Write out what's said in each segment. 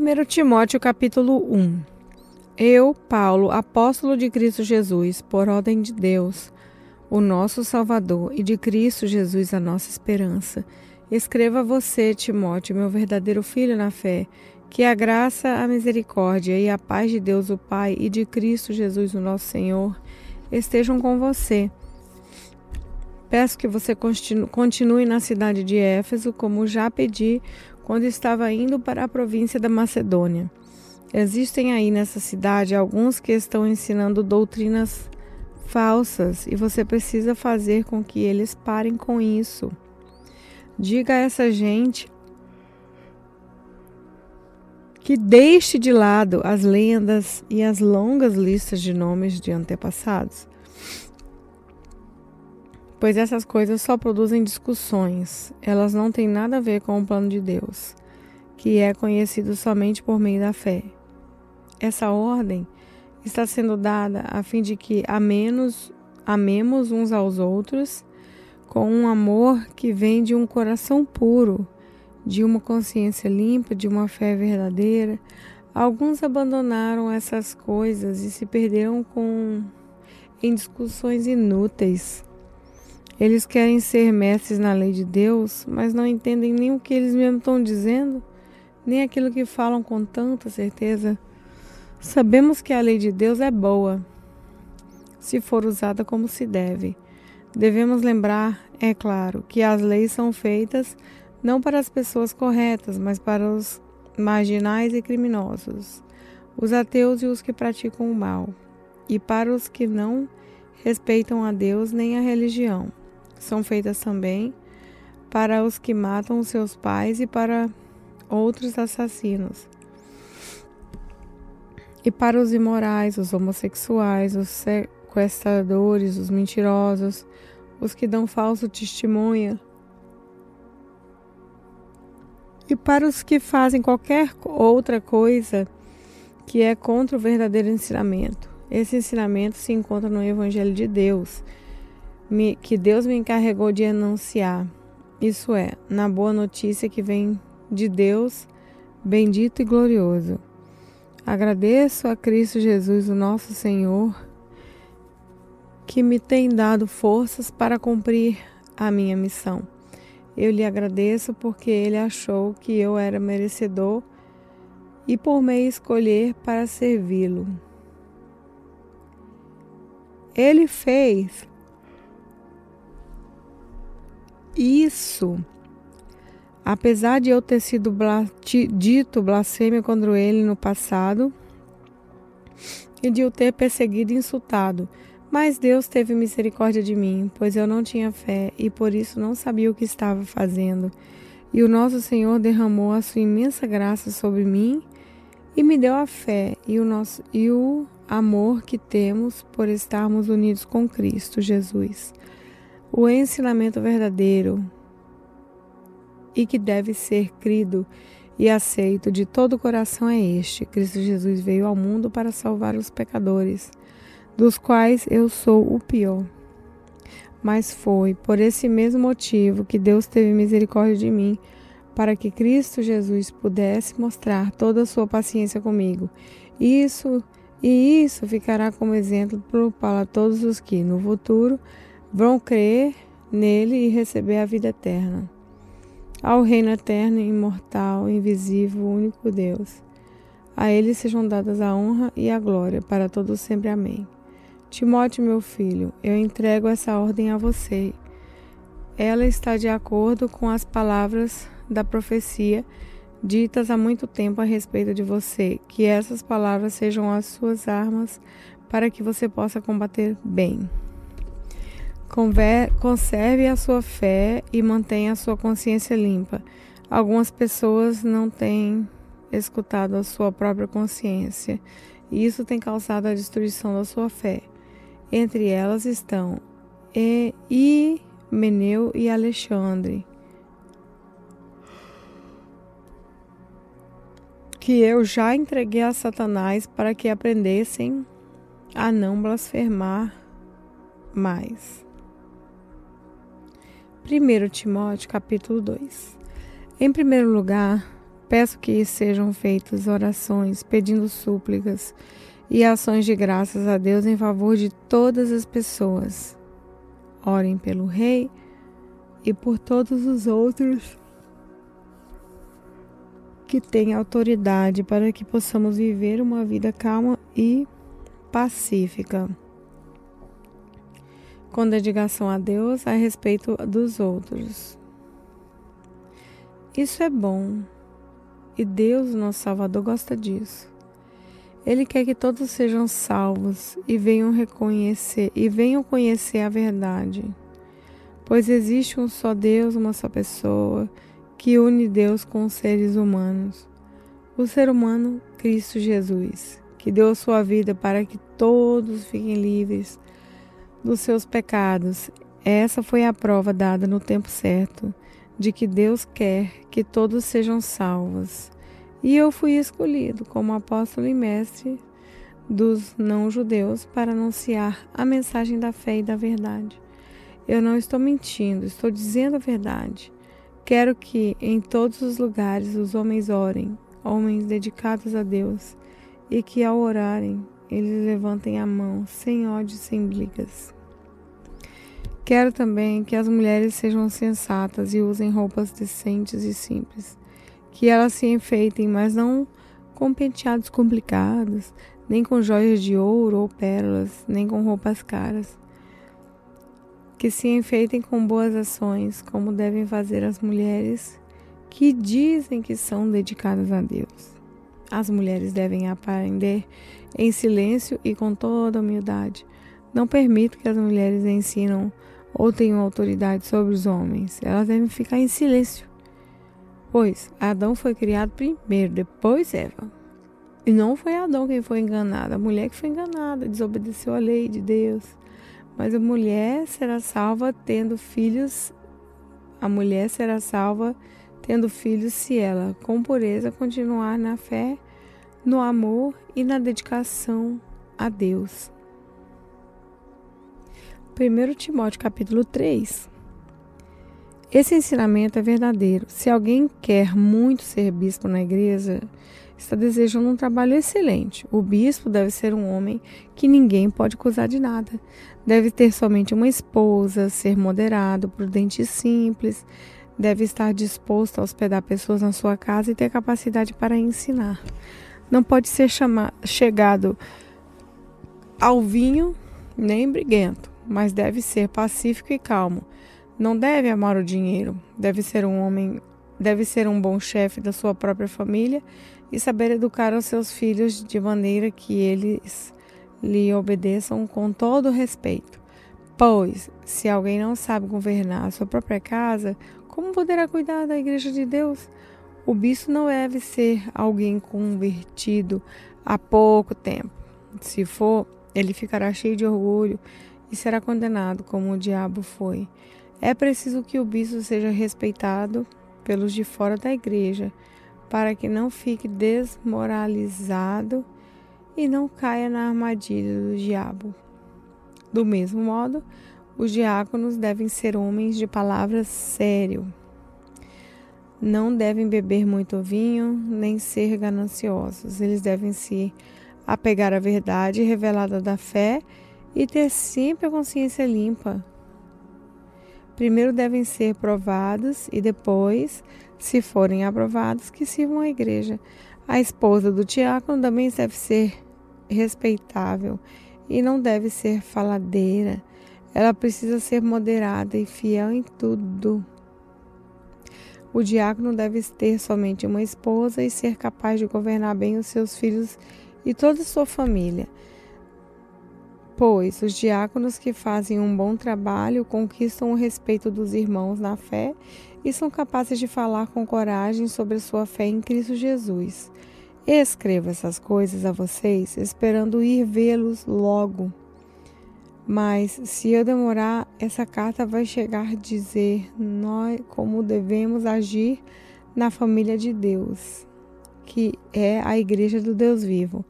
1 Timóteo capítulo 1. Eu, Paulo, apóstolo de Cristo Jesus, por ordem de Deus, o nosso Salvador, e de Cristo Jesus, a nossa esperança, escrevo a você, Timóteo, meu verdadeiro filho na fé, que a graça, a misericórdia e a paz de Deus o Pai e de Cristo Jesus, o nosso Senhor, estejam com você. Peço que você continue na cidade de Éfeso, como já pedi quando estava indo para a província da Macedônia. Existem aí nessa cidade alguns que estão ensinando doutrinas falsas e você precisa fazer com que eles parem com isso. Diga a essa gente que deixe de lado as lendas e as longas listas de nomes de antepassados, pois essas coisas só produzem discussões. Elas não têm nada a ver com o plano de Deus, que é conhecido somente por meio da fé. Essa ordem está sendo dada a fim de que amemos uns aos outros com um amor que vem de um coração puro, de uma consciência limpa, de uma fé verdadeira. Alguns abandonaram essas coisas e se perderam em discussões inúteis. Eles querem ser mestres na lei de Deus, mas não entendem nem o que eles mesmos estão dizendo, nem aquilo que falam com tanta certeza. Sabemos que a lei de Deus é boa, se for usada como se deve. Devemos lembrar, é claro, que as leis são feitas não para as pessoas corretas, mas para os marginais e criminosos, os ateus e os que praticam o mal, e para os que não respeitam a Deus nem a religião. São feitas também para os que matam os seus pais e para outros assassinos, e para os imorais, os homossexuais, os sequestradores, os mentirosos, os que dão falso testemunho, e para os que fazem qualquer outra coisa que é contra o verdadeiro ensinamento. Esse ensinamento se encontra no Evangelho de Deus, que Deus me encarregou de anunciar. Isso é, na boa notícia que vem de Deus, bendito e glorioso. Agradeço a Cristo Jesus, o nosso Senhor, que me tem dado forças para cumprir a minha missão. Eu lhe agradeço porque Ele achou que eu era merecedor e por me escolher para servi-lo. Ele fez isso, apesar de eu ter sido dito blasfêmia contra ele no passado e de o ter perseguido e insultado. Mas Deus teve misericórdia de mim, pois eu não tinha fé e por isso não sabia o que estava fazendo. E o nosso Senhor derramou a sua imensa graça sobre mim e me deu a fé e o amor que temos por estarmos unidos com Cristo Jesus. O ensinamento verdadeiro e que deve ser crido e aceito de todo o coração é este: Cristo Jesus veio ao mundo para salvar os pecadores, dos quais eu sou o pior. Mas foi por esse mesmo motivo que Deus teve misericórdia de mim, para que Cristo Jesus pudesse mostrar toda a sua paciência comigo. Isso ficará como exemplo para todos os que, no futuro, vão crer nele e receber a vida eterna. Ao reino eterno, imortal, invisível, único Deus. A ele sejam dadas a honra e a glória para todos sempre. Amém. Timóteo, meu filho, eu entrego essa ordem a você. Ela está de acordo com as palavras da profecia ditas há muito tempo a respeito de você. Que essas palavras sejam as suas armas para que você possa combater bem. Conserve a sua fé e mantenha a sua consciência limpa. Algumas pessoas não têm escutado a sua própria consciência, e isso tem causado a destruição da sua fé. Entre elas estão Himeneu e Alexandre, que eu já entreguei a Satanás para que aprendessem a não blasfemar mais. 1 Timóteo capítulo 2. Em primeiro lugar, Peço que sejam feitas orações, pedindo súplicas e ações de graças a Deus em favor de todas as pessoas. Orem pelo rei e por todos os outros que têm autoridade para que possamos viver uma vida calma e pacífica, com dedicação a Deus a respeito dos outros. Isso é bom e Deus, nosso Salvador, gosta disso. Ele quer que todos sejam salvos e venham conhecer a verdade, pois existe um só Deus, uma só pessoa, que une Deus com os seres humanos. O ser humano, Cristo Jesus, que deu sua vida para que todos fiquem livres dos seus pecados. Essa foi a prova dada no tempo certo, de que Deus quer que todos sejam salvos. E eu fui escolhido como apóstolo e mestre dos não-judeus para anunciar a mensagem da fé e da verdade. Eu não estou mentindo, estou dizendo a verdade. Quero que em todos os lugares os homens orem, homens dedicados a Deus, e que ao orarem, eles levantem a mão, sem ódio e sem brigas. Quero também que as mulheres sejam sensatas e usem roupas decentes e simples. Que elas se enfeitem, mas não com penteados complicados, nem com joias de ouro ou pérolas, nem com roupas caras. Que se enfeitem com boas ações, como devem fazer as mulheres que dizem que são dedicadas a Deus. As mulheres devem aprender em silêncio e com toda humildade. Não permito que as mulheres ensinam ou tenham autoridade sobre os homens. Elas devem ficar em silêncio. Pois Adão foi criado primeiro, depois Eva. E não foi Adão quem foi enganado, a mulher que foi enganada, desobedeceu a lei de Deus. Mas a mulher será salva tendo filhos. A mulher será salva tendo filhos se ela, com pureza, continuar na fé, no amor e na dedicação a Deus. 1 Timóteo capítulo 3. Esse ensinamento é verdadeiro. Se alguém quer muito ser bispo na igreja, está desejando um trabalho excelente. O bispo deve ser um homem que ninguém pode acusar de nada. Deve ter somente uma esposa, ser moderado, prudente e simples. Deve estar disposto a hospedar pessoas na sua casa e ter capacidade para ensinar. Não pode ser chegado ao vinho nem briguento, mas deve ser pacífico e calmo. Não deve amar o dinheiro, deve ser um bom chefe da sua própria família e saber educar os seus filhos de maneira que eles lhe obedeçam com todo respeito. Pois, se alguém não sabe governar a sua própria casa, como poderá cuidar da igreja de Deus? O bispo não deve ser alguém convertido há pouco tempo. Se for, ele ficará cheio de orgulho e será condenado como o diabo foi. É preciso que o bispo seja respeitado pelos de fora da igreja, para que não fique desmoralizado e não caia na armadilha do diabo. Do mesmo modo, os diáconos devem ser homens de palavra sério. Não devem beber muito vinho, nem ser gananciosos. Eles devem se apegar à verdade revelada da fé e ter sempre a consciência limpa. Primeiro devem ser provados e depois, se forem aprovados, que sirvam à igreja. A esposa do diácono também deve ser respeitável e não deve ser faladeira. Ela precisa ser moderada e fiel em tudo. O diácono deve ter somente uma esposa e ser capaz de governar bem os seus filhos e toda a sua família. Pois os diáconos que fazem um bom trabalho conquistam o respeito dos irmãos na fé e são capazes de falar com coragem sobre a sua fé em Cristo Jesus. Escrevo essas coisas a vocês, esperando ir vê-los logo. Mas, se eu demorar, essa carta vai chegar a dizer nós como devemos agir na família de Deus, que é a igreja do Deus vivo,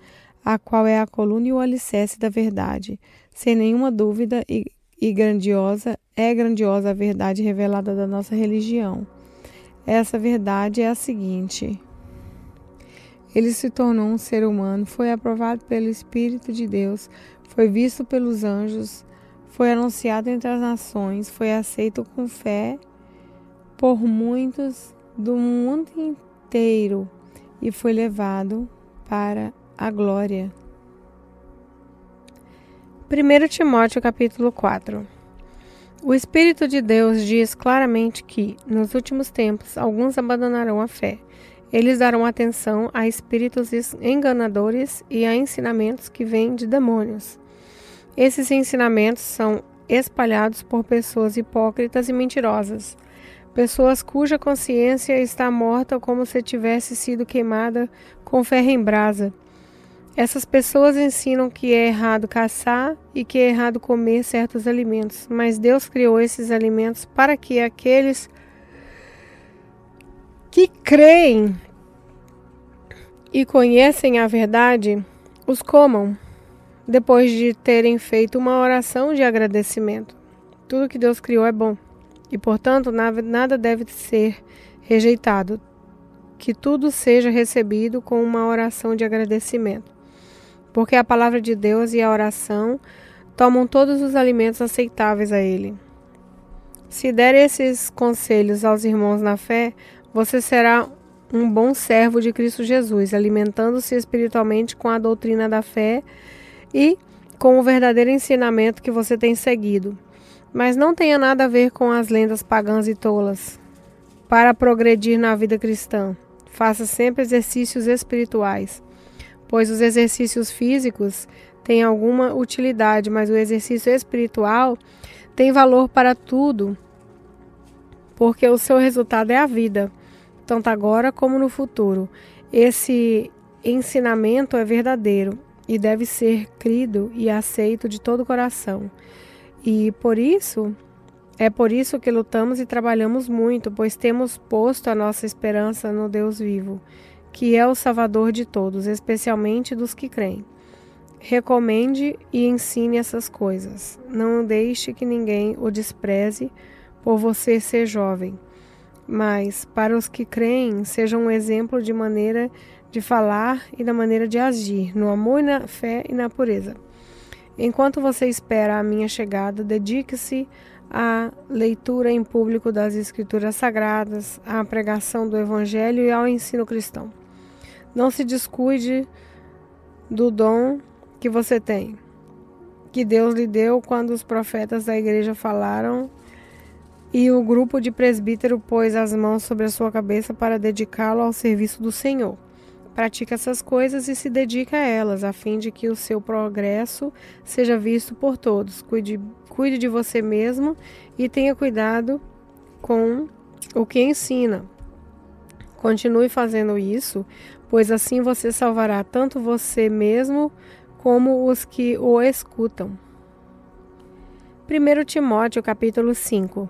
a qual é a coluna e o alicerce da verdade. Sem nenhuma dúvida é grandiosa a verdade revelada da nossa religião. Essa verdade é a seguinte: Ele se tornou um ser humano, foi aprovado pelo Espírito de Deus, foi visto pelos anjos, foi anunciado entre as nações, foi aceito com fé por muitos do mundo inteiro e foi levado para a glória. 1 Timóteo capítulo 4. O Espírito de Deus diz claramente que, nos últimos tempos, alguns abandonarão a fé. Eles darão atenção a espíritos enganadores e a ensinamentos que vêm de demônios. Esses ensinamentos são espalhados por pessoas hipócritas e mentirosas, pessoas cuja consciência está morta como se tivesse sido queimada com ferro em brasa. Essas pessoas ensinam que é errado caçar e que é errado comer certos alimentos, mas Deus criou esses alimentos para que aqueles que creem e conhecem a verdade os comam, depois de terem feito uma oração de agradecimento. Tudo que Deus criou é bom e, portanto, nada deve ser rejeitado, que tudo seja recebido com uma oração de agradecimento. Porque a palavra de Deus e a oração tomam todos os alimentos aceitáveis a Ele. Se der esses conselhos aos irmãos na fé, você será um bom servo de Cristo Jesus, alimentando-se espiritualmente com a doutrina da fé e com o verdadeiro ensinamento que você tem seguido. Mas não tenha nada a ver com as lendas pagãs e tolas. Para progredir na vida cristã, faça sempre exercícios espirituais, pois os exercícios físicos têm alguma utilidade, mas o exercício espiritual tem valor para tudo, porque o seu resultado é a vida, tanto agora como no futuro. Esse ensinamento é verdadeiro e deve ser crido e aceito de todo o coração. E por isso que lutamos e trabalhamos muito, pois temos posto a nossa esperança no Deus vivo, que é o Salvador de todos, especialmente dos que creem. Recomende e ensine essas coisas. Não deixe que ninguém o despreze por você ser jovem. Mas, para os que creem, seja um exemplo de maneira de falar e da maneira de agir, no amor e na fé e na pureza. Enquanto você espera a minha chegada, dedique-se à leitura em público das Escrituras Sagradas, à pregação do Evangelho e ao ensino cristão. Não se descuide do dom que você tem, que Deus lhe deu quando os profetas da igreja falaram e o grupo de presbítero pôs as mãos sobre a sua cabeça para dedicá-lo ao serviço do Senhor. Pratique essas coisas e se dedique a elas, a fim de que o seu progresso seja visto por todos. Cuide de você mesmo e tenha cuidado com o que ensina. Continue fazendo isso, pois assim você salvará tanto você mesmo como os que o escutam. 1 Timóteo capítulo 5.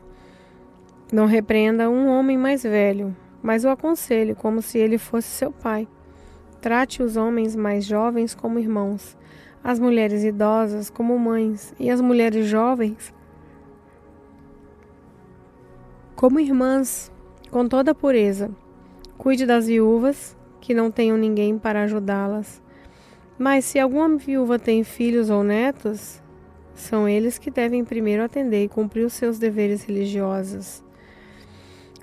Não repreenda um homem mais velho, mas o aconselhe como se ele fosse seu pai. Trate os homens mais jovens como irmãos, as mulheres idosas como mães e as mulheres jovens como irmãs, com toda pureza. Cuide das viúvas, que não tenham ninguém para ajudá-las. Mas se alguma viúva tem filhos ou netos, são eles que devem primeiro atender e cumprir os seus deveres religiosos,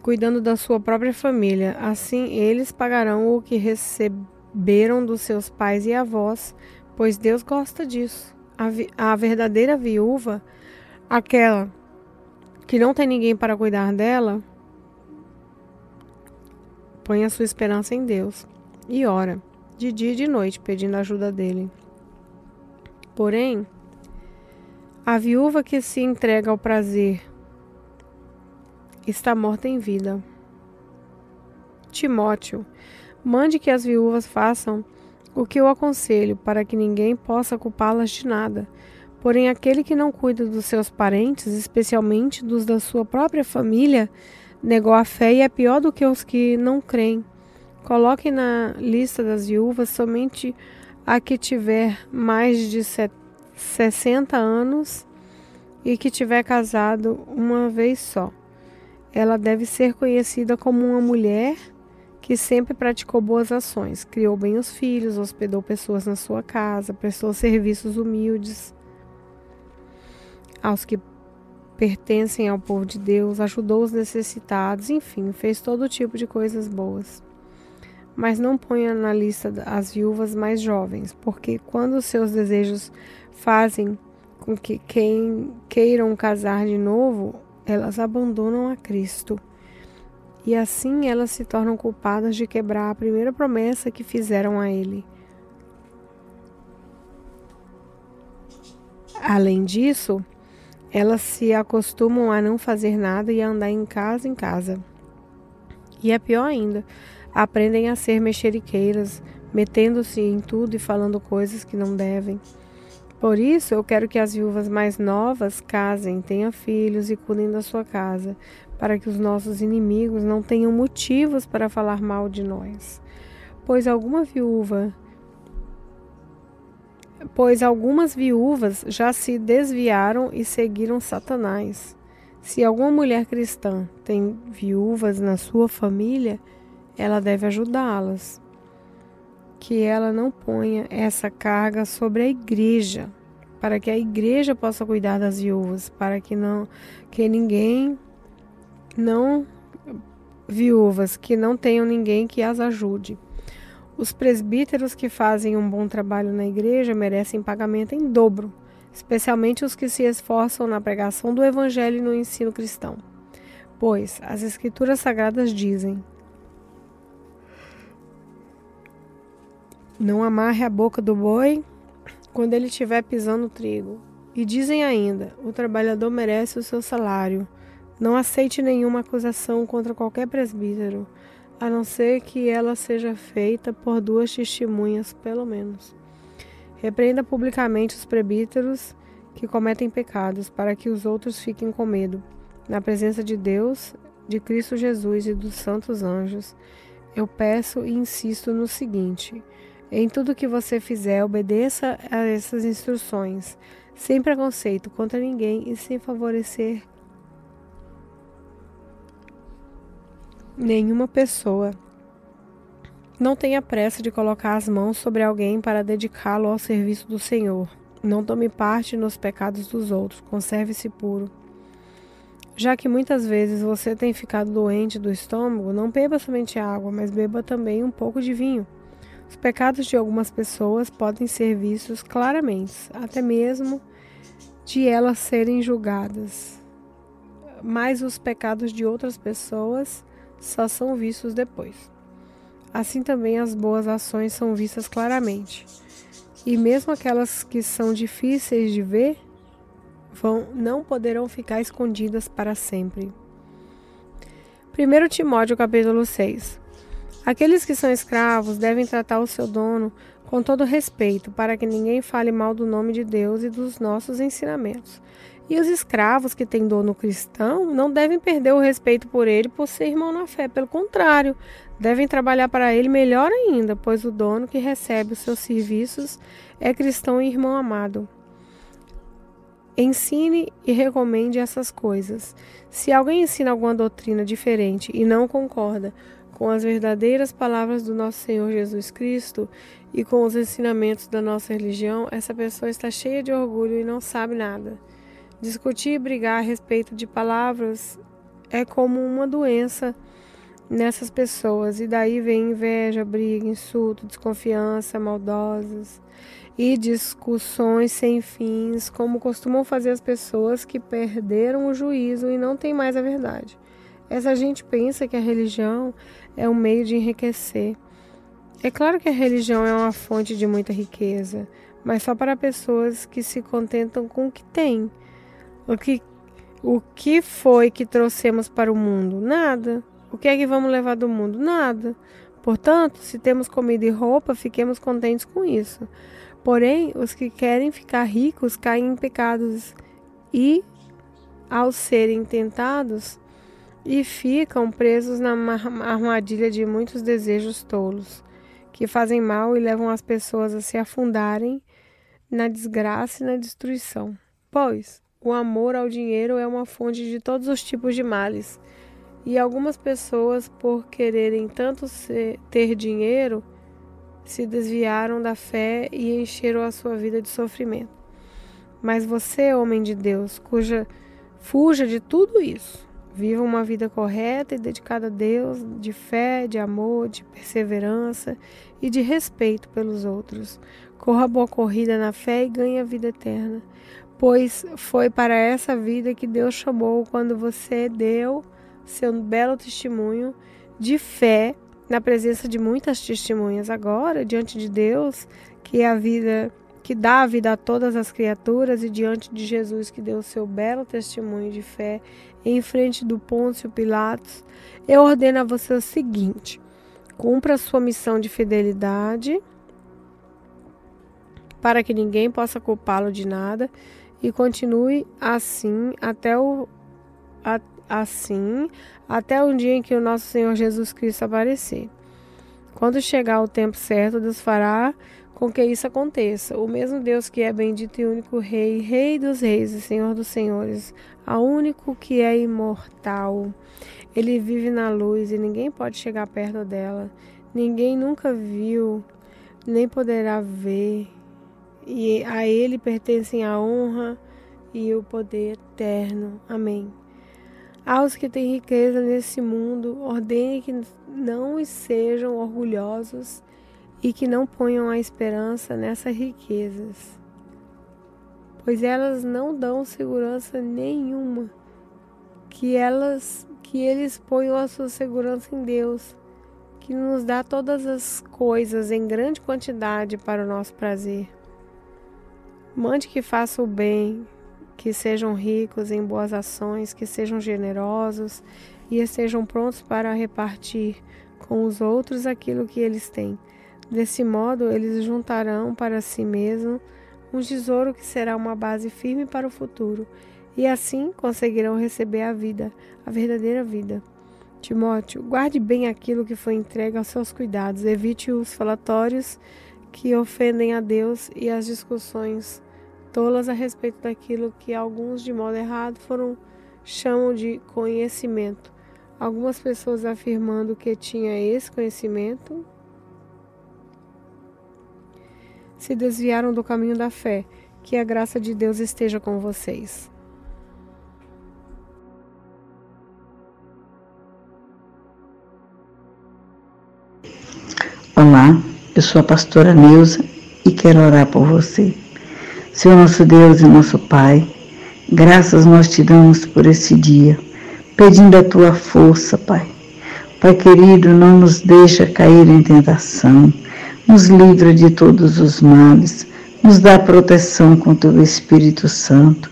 cuidando da sua própria família. Assim, eles pagarão o que receberam dos seus pais e avós, pois Deus gosta disso. A verdadeira viúva, aquela que não tem ninguém para cuidar dela, põe a sua esperança em Deus e ora, de dia e de noite, pedindo a ajuda dele. Porém, a viúva que se entrega ao prazer está morta em vida. Timóteo, mande que as viúvas façam o que eu aconselho, para que ninguém possa culpá-las de nada. Porém, aquele que não cuida dos seus parentes, especialmente dos da sua própria família, negou a fé e é pior do que os que não creem. Coloque na lista das viúvas somente a que tiver mais de 60 anos e que tiver casado uma vez só. Ela deve ser conhecida como uma mulher que sempre praticou boas ações, criou bem os filhos, hospedou pessoas na sua casa, prestou serviços humildes aos que pertencem ao povo de Deus, ajudou os necessitados, enfim, fez todo tipo de coisas boas. Mas não ponha na lista as viúvas mais jovens, porque quando seus desejos fazem com que quem queiram casar de novo, elas abandonam a Cristo. E assim elas se tornam culpadas de quebrar a primeira promessa que fizeram a Ele. Além disso, elas se acostumam a não fazer nada e a andar em casa. E é pior ainda, aprendem a ser mexeriqueiras, metendo-se em tudo e falando coisas que não devem. Por isso, eu quero que as viúvas mais novas casem, tenham filhos e cuidem da sua casa, para que os nossos inimigos não tenham motivos para falar mal de nós. Pois algumas viúvas já se desviaram e seguiram Satanás. Se alguma mulher cristã tem viúvas na sua família, ela deve ajudá-las. Que ela não ponha essa carga sobre a igreja, para que a igreja possa cuidar das viúvas, para que viúvas que não tenham ninguém que as ajude. Os presbíteros que fazem um bom trabalho na igreja merecem pagamento em dobro, especialmente os que se esforçam na pregação do evangelho e no ensino cristão. Pois as escrituras sagradas dizem: não amarre a boca do boi quando ele estiver pisando o trigo. E dizem ainda: o trabalhador merece o seu salário. Não aceite nenhuma acusação contra qualquer presbítero, a não ser que ela seja feita por 2 testemunhas, pelo menos. Repreenda publicamente os presbíteros que cometem pecados, para que os outros fiquem com medo. Na presença de Deus, de Cristo Jesus e dos santos anjos, eu peço e insisto no seguinte: em tudo que você fizer, obedeça a essas instruções, sem preconceito contra ninguém e sem favorecer nenhuma pessoa. Não tenha pressa de colocar as mãos sobre alguém para dedicá-lo ao serviço do Senhor. Não tome parte nos pecados dos outros. Conserve-se puro. Já que muitas vezes você tem ficado doente do estômago, não beba somente água, mas beba também um pouco de vinho. Os pecados de algumas pessoas podem ser vistos claramente, até mesmo de elas serem julgadas. Mas os pecados de outras pessoas só são vistos depois. Assim também as boas ações são vistas claramente. E mesmo aquelas que são difíceis de ver, não poderão ficar escondidas para sempre. 1 Timóteo capítulo 6. Aqueles que são escravos devem tratar o seu dono com todo respeito, para que ninguém fale mal do nome de Deus e dos nossos ensinamentos. E os escravos que têm dono cristão não devem perder o respeito por ele por ser irmão na fé. Pelo contrário, devem trabalhar para ele melhor ainda, pois o dono que recebe os seus serviços é cristão e irmão amado. Ensine e recomende essas coisas. Se alguém ensina alguma doutrina diferente e não concorda com as verdadeiras palavras do nosso Senhor Jesus Cristo e com os ensinamentos da nossa religião, essa pessoa está cheia de orgulho e não sabe nada. Discutir e brigar a respeito de palavras é como uma doença nessas pessoas, e daí vem inveja, briga, insulto, desconfiança, maldosas e discussões sem fins, como costumam fazer as pessoas que perderam o juízo e não têm mais a verdade. Essa gente pensa que a religião é um meio de enriquecer. É claro que a religião é uma fonte de muita riqueza, mas só para pessoas que se contentam com o que têm. O que foi que trouxemos para o mundo? Nada. O que é que vamos levar do mundo? Nada. Portanto, se temos comida e roupa, fiquemos contentes com isso. Porém, os que querem ficar ricos caem em pecados e, ao serem tentados, ficam presos na armadilha de muitos desejos tolos, que fazem mal e levam as pessoas a se afundarem na desgraça e na destruição. Pois o amor ao dinheiro é uma fonte de todos os tipos de males, E algumas pessoas, por quererem tanto ter dinheiro, se desviaram da fé e encheram a sua vida de sofrimento. Mas você, homem de Deus, fuja de tudo isso. Viva uma vida correta e dedicada a Deus, de fé, de amor, de perseverança e de respeito pelos outros. Corra a boa corrida na fé e ganhe a vida eterna, pois foi para essa vida que Deus chamou quando você deu seu belo testemunho de fé na presença de muitas testemunhas. Agora, diante de Deus, que é a vida, que dá a vida a todas as criaturas, e diante de Jesus, que deu o seu belo testemunho de fé em frente do Pôncio Pilatos, eu ordeno a você o seguinte: cumpra a sua missão de fidelidade, para que ninguém possa culpá-lo de nada, e continue assim até o dia em que o nosso Senhor Jesus Cristo aparecer. Quando chegar o tempo certo, Deus fará com que isso aconteça. O mesmo Deus que é bendito e único Rei, Rei dos reis e Senhor dos senhores, a único que é imortal. Ele vive na luz e ninguém pode chegar perto dela. Ninguém nunca viu, nem poderá ver. E a Ele pertencem a honra e o poder eterno. Amém. Aos que têm riqueza nesse mundo, ordene que não sejam orgulhosos e que não ponham a esperança nessas riquezas, pois elas não dão segurança nenhuma. Que eles ponham a sua segurança em Deus, que nos dá todas as coisas em grande quantidade para o nosso prazer. Mande que faça o bem, que sejam ricos em boas ações, que sejam generosos e estejam prontos para repartir com os outros aquilo que eles têm. Desse modo, eles juntarão para si mesmos um tesouro que será uma base firme para o futuro, e assim conseguirão receber a vida, a verdadeira vida. Timóteo, guarde bem aquilo que foi entregue aos seus cuidados, evite os falatórios que ofendem a Deus e as discussões tolas a respeito daquilo que alguns, de modo errado, chamam de conhecimento. Algumas pessoas afirmando que tinha esse conhecimento se desviaram do caminho da fé. Que a graça de Deus esteja com vocês. Olá, eu sou a pastora Neuza e quero orar por você. Senhor nosso Deus e nosso Pai, graças nós te damos por esse dia, pedindo a tua força, Pai. Pai querido, não nos deixa cair em tentação, nos livra de todos os males, nos dá proteção com o teu Espírito Santo.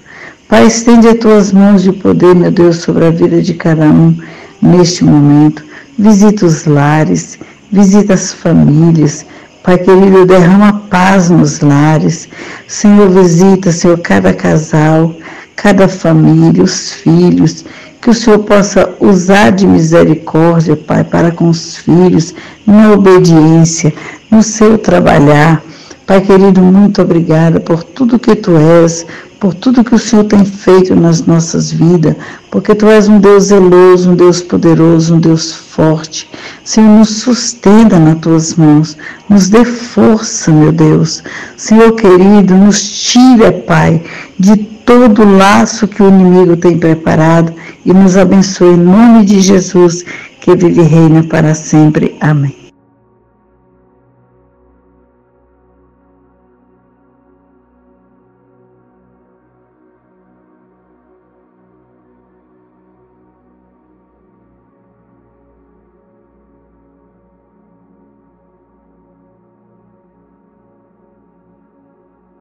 Pai, estende as tuas mãos de poder, meu Deus, sobre a vida de cada um neste momento. Visita os lares, visita as famílias. Pai querido, derrama paz nos lares. Senhor, visita, Senhor, cada casal, cada família, os filhos. Que o Senhor possa usar de misericórdia, Pai, para com os filhos, na obediência, no seu trabalhar. Pai querido, muito obrigada por tudo que Tu és, por tudo que o Senhor tem feito nas nossas vidas, porque Tu és um Deus zeloso, um Deus poderoso, um Deus forte. Senhor, nos sustenta nas Tuas mãos, nos dê força, meu Deus. Senhor querido, nos tira, Pai, de todo o laço que o inimigo tem preparado e nos abençoe em nome de Jesus, que vive e reina para sempre. Amém.